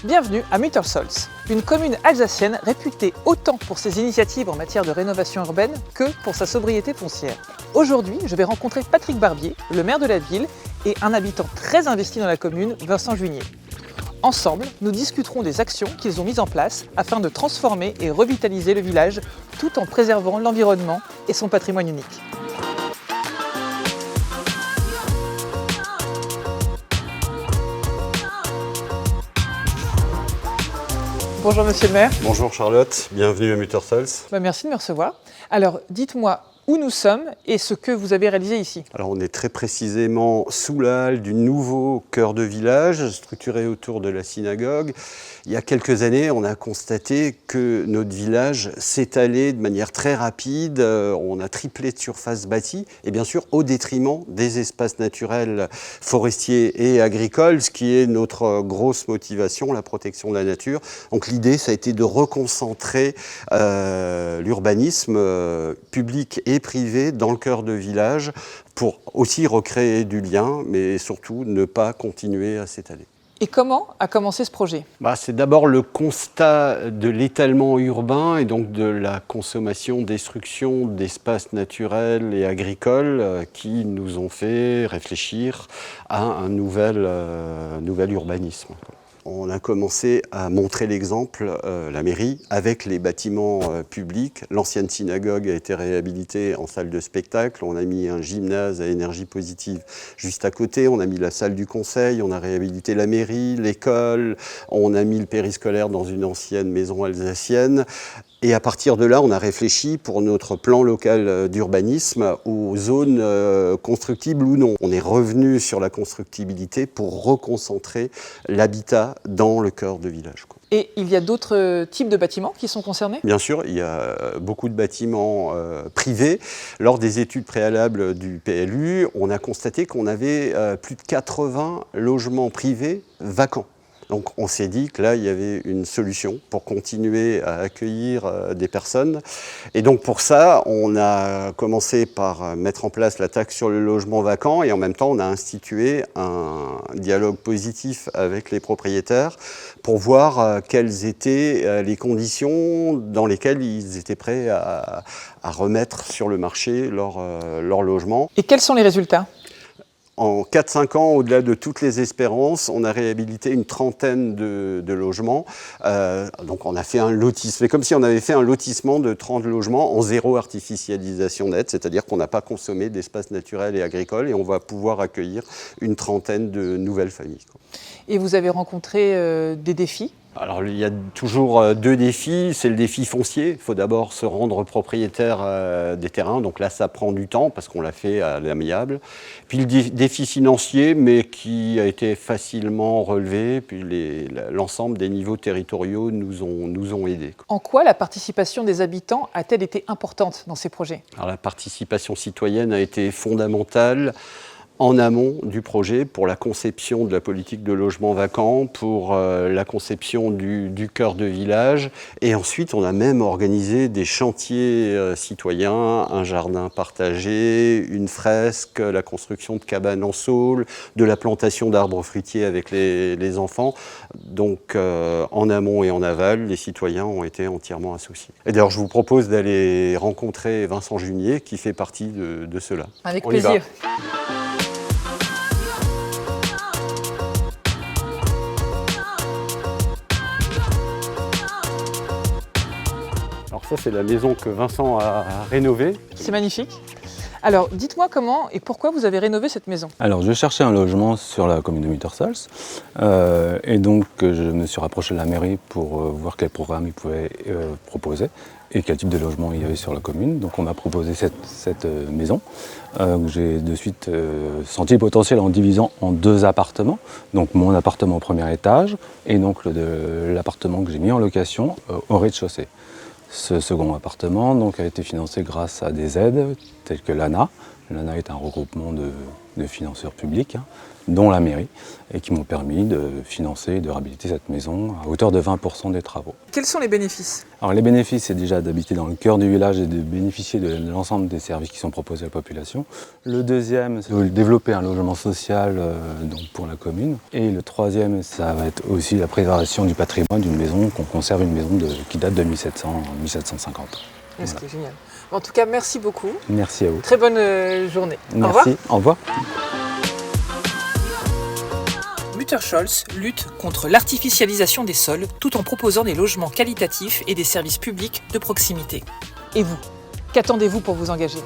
Bienvenue à Muttersolz, une commune alsacienne réputée autant pour ses initiatives en matière de rénovation urbaine que pour sa sobriété foncière. Aujourd'hui, je vais rencontrer Patrick Barbier, le maire de la ville, et un habitant très investi dans la commune, Vincent Juigné. Ensemble, nous discuterons des actions qu'ils ont mises en place afin de transformer et revitaliser le village tout en préservant l'environnement et son patrimoine unique. Bonjour Monsieur le maire. Bonjour Charlotte, bienvenue à Muttersolz. Merci de me recevoir. Alors dites-moi où nous sommes et ce que vous avez réalisé ici. Alors on est très précisément sous la halle du nouveau cœur de village, structuré autour de la synagogue. Il y a quelques années, on a constaté que notre village s'étalait de manière très rapide. On a triplé de surface bâtie et bien sûr au détriment des espaces naturels forestiers et agricoles, ce qui est notre grosse motivation, la protection de la nature. Donc l'idée, ça a été de reconcentrer l'urbanisme public et privé dans le cœur de village pour aussi recréer du lien, mais surtout ne pas continuer à s'étaler. Et comment a commencé ce projet ? C'est d'abord le constat de l'étalement urbain et donc de la consommation, destruction d'espaces naturels et agricoles qui nous ont fait réfléchir à un nouvel urbanisme. On a commencé à montrer l'exemple, la mairie, avec les bâtiments publics. L'ancienne synagogue a été réhabilitée en salle de spectacle. On a mis un gymnase à énergie positive juste à côté. On a mis la salle du conseil. On a réhabilité la mairie, l'école. On a mis le périscolaire dans une ancienne maison alsacienne. Et à partir de là, on a réfléchi pour notre plan local d'urbanisme aux zones constructibles ou non. On est revenu sur la constructibilité pour reconcentrer l'habitat dans le cœur de village. Et il y a d'autres types de bâtiments qui sont concernés ? Bien sûr, il y a beaucoup de bâtiments privés. Lors des études préalables du PLU, on a constaté qu'on avait plus de 80 logements privés vacants. Donc on s'est dit que là, il y avait une solution pour continuer à accueillir des personnes. Et donc pour ça, on a commencé par mettre en place la taxe sur le logement vacant et en même temps, on a institué un dialogue positif avec les propriétaires pour voir quelles étaient les conditions dans lesquelles ils étaient prêts à remettre sur le marché leur logement. Et quels sont les résultats ? En 4-5 ans, au-delà de toutes les espérances, on a réhabilité une trentaine de logements. Donc on a fait un lotissement, c'est comme si on avait fait un lotissement de 30 logements en zéro artificialisation nette, c'est-à-dire qu'on n'a pas consommé d'espace naturel et agricole et on va pouvoir accueillir une trentaine de nouvelles familles. Et vous avez rencontré des défis ? Alors il y a toujours deux défis, c'est le défi foncier, il faut d'abord se rendre propriétaire des terrains, donc là ça prend du temps parce qu'on l'a fait à l'amiable. Puis le défi financier, mais qui a été facilement relevé, puis l'ensemble des niveaux territoriaux nous ont aidés. En quoi la participation des habitants a-t-elle été importante dans ces projets ? Alors la participation citoyenne a été fondamentale en amont du projet pour la conception de la politique de logement vacant, pour la conception du cœur de village. Et ensuite, on a même organisé des chantiers citoyens, un jardin partagé, une fresque, la construction de cabanes en saule, de la plantation d'arbres fruitiers avec les enfants. Donc, en amont et en aval, les citoyens ont été entièrement associés. Et d'ailleurs, je vous propose d'aller rencontrer Vincent Juigné, qui fait partie de cela. Avec plaisir. Alors ça, c'est la maison que Vincent a rénovée. C'est magnifique. Alors, dites-moi comment et pourquoi vous avez rénové cette maison ? Alors, je cherchais un logement sur la commune de Muttersolz et donc je me suis rapproché de la mairie pour voir quel programme ils pouvaient proposer et quel type de logement il y avait sur la commune. Donc on m'a proposé cette maison. J'ai de suite senti le potentiel en divisant en 2 appartements. Donc mon appartement au premier étage et donc l'appartement que j'ai mis en location au rez-de-chaussée. Ce second appartement donc, a été financé grâce à des aides telles que l'ANA. L'ANA est un regroupement de financeurs publics, dont la mairie, et qui m'ont permis de financer et de réhabiliter cette maison à hauteur de 20% des travaux. Quels sont les bénéfices? Alors les bénéfices, c'est déjà d'habiter dans le cœur du village et de bénéficier de l'ensemble des services qui sont proposés à la population. Le deuxième, c'est de développer un logement social donc pour la commune. Et le troisième, ça va être aussi la préservation du patrimoine d'une maison, qu'on conserve une maison qui date de 1750. Ce qui est génial. En tout cas, merci beaucoup. Merci à vous. Très bonne journée. Merci. Au revoir. Au revoir. Mütterschholz lutte contre l'artificialisation des sols tout en proposant des logements qualitatifs et des services publics de proximité. Et vous, qu'attendez-vous pour vous engager ?